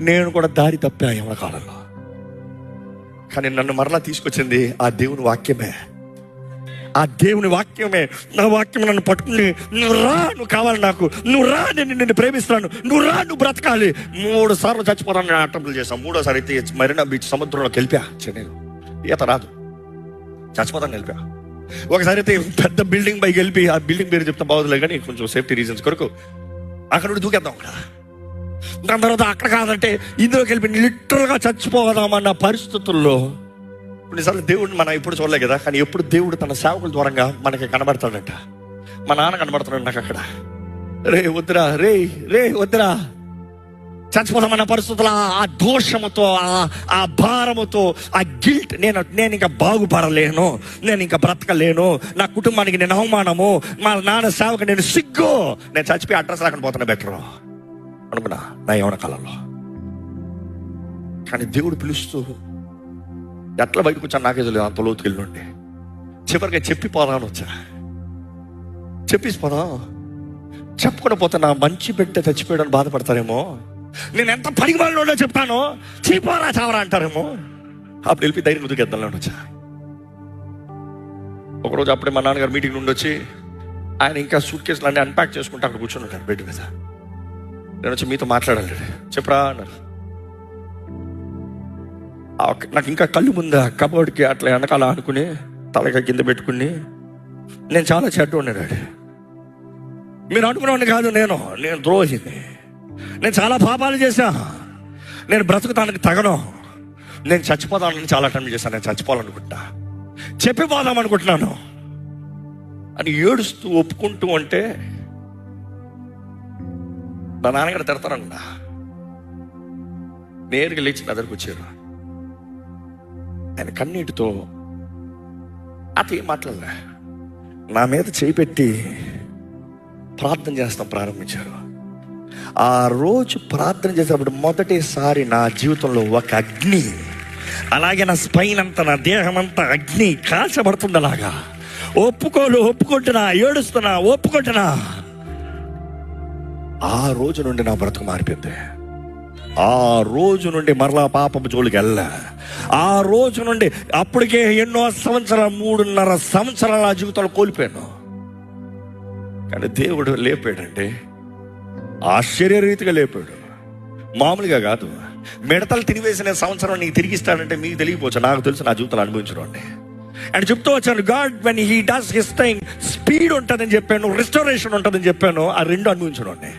నేను కూడా దారి తప్పా యవన కాలంలో. కానీ నన్ను మరలా తీసుకొచ్చింది ఆ దేవుని వాక్యమే. ఆ దేవుని వాక్యమే. నా వాక్యం నన్ను పట్టుకుని, నువ్వు రా, నువ్వు కావాలి నాకు, నువ్వు రా, నేను నిన్ను ప్రేమిస్తున్నాను, నువ్వు రా, నువ్వు బ్రతకాలి. 3 సార్లు చచ్చిపోతాను నేను అటెంప్ట్లు చేశాను. 3వసారి అయితే మరీనా బీచ్ సముద్రంలోకి వెళ్ళిపోయా. చెన్నైలో ఈత రాదు, చచ్చిపోతాను వెళ్ళిపోయా. ఒకసారి అయితే పెద్ద బిల్డింగ్ పైకి వెళ్ళి, ఆ బిల్డింగ్ పేరు చెప్తే బాగోదులే కానీ కొంచెం సేఫ్టీ రీజన్స్ కొరకు అక్కడ నుండి దూకేద్దాం అక్కడ. దాని తర్వాత అక్కడ కాదంటే ఇందులోకి వెళ్ళి లిటరల్గా చచ్చిపోదామన్న పరిస్థితుల్లో కొన్నిసార్లు దేవుడిని మనం ఎప్పుడు చూడలే కదా, కానీ ఎప్పుడు దేవుడు తన సేవకుల ద్వారంగా మనకి కనబడతాడంట. మా నాన్న కనబడుతున్నాడు నాకు అక్కడ. రే వద్దురా, రే వద్దురా, చచ్చిపోతామన్న పరిస్థితుల్లో ఆ దోషముతో, ఆ భారముతో, ఆ గిల్ట్, నేను ఇంకా బాగుపడలేను, నేను ఇంకా బ్రతకలేను, నా కుటుంబానికి నేను అవమానము, మా నాన్న సేవకు నేను సిగ్గు, నేను చచ్చిపోయి అడ్రస్ రాకుండా పోతున్నా బెటర్ అనుకున్నా నా యవన కాలంలో. కానీ దేవుడు పిలుస్తూ ఎట్లా బయటకు వచ్చా నాకే తెలియదు. అంత లోతుకి వెళ్ళి చివరిగా చెప్పిపోదామని వచ్చా. చెప్పిపోదాం, చెప్పకుండా పోతే నా మంచి బిడ్డ చచ్చిపోయాడని బాధపడతారేమో, నేను ఎంత పనికి వాళ్ళలో చెప్తానో, చీపోరా చావరా అంటారేమో. అప్పుడు వెళ్ళి ధైర్యం ముదుకెద్దాలని వచ్చా. ఒకరోజు అప్పుడే మా నాన్నగారు మీటింగ్ నుండి వచ్చి ఆయన ఇంకా సూట్ కేసులు అన్నీ అన్ప్యాక్ చేసుకుంటే అక్కడ కూర్చొని ఉంటారు బెడ్ మీద. నేను వచ్చి మీతో మాట్లాడాలి, చెప్పరా అన్నారు. నాకు ఇంకా కళ్ళు ముందా కబోర్డ్కి అట్లా వెనకాల అనుకుని తలక కింద పెట్టుకుని నేను చాలా చెడ్డ ఉన్నాడు. మీరు అనుకునేవాడిని కాదు, నేను ద్రోహిని, నేను చాలా పాపాలు చేశా, నేను బ్రతుకుతానికి తగను, నేను చచ్చిపోదామని చాలా అటెంప్ట్ చేశాను, నేను చచ్చిపోవాలనుకుంటా, చెప్పిపోదాం అనుకుంటున్నాను అని ఏడుస్తూ ఒప్పుకుంటూ అంటే నా నాన్నగారు తిడతారన్నా. నేరుగా లేచి నా దగ్గరకు వచ్చారు. ఆయన కన్నీటితో అత ఏం మాట్లాడలే, నా మీద చేయి పెట్టి ప్రార్థన చేస్తాం ప్రారంభించారు. ఆ రోజు ప్రార్థన చేసేటప్పుడు మొదటిసారి నా జీవితంలో ఒక అగ్ని, అలాగే నా స్పైన్ అంతా, నా దేహం అంతా అగ్ని కాల్చబడుతుంది. అలాగా ఒప్పుకుంటున్నా, ఏడుస్తున్నా, ఒప్పుకుంటున్నా. ఆ రోజు నుండి నా బ్రతుకు మారిపోయింది. ఆ రోజు నుండి మరలా పాపపు జోలికి వెళ్ళా. ఆ రోజు నుండి అప్పటికే ఎన్నో సంవత్సరాలు, 3.5 సంవత్సరాల ఆ జీవితంలో కోల్పోయాను. కానీ దేవుడు లేపాడంటే ఆశ్చర్యరీతిగా లేపాడు, మామూలుగా కాదు. మిడతలు తినివేసిన సంవత్సరం నీకు తిరిగిస్తాడంటే మీకు తెలియపోవచ్చు, నాకు తెలుసు, నా జీవితంలో అనుభవించడం అండి. అండ్ చెప్తూ వచ్చాను, God when he does his thing, speed ఉంటుందని చెప్పాను, రిస్టోరేషన్ ఉంటుందని చెప్పాను, ఆ 2 అనుభవించడం అండి.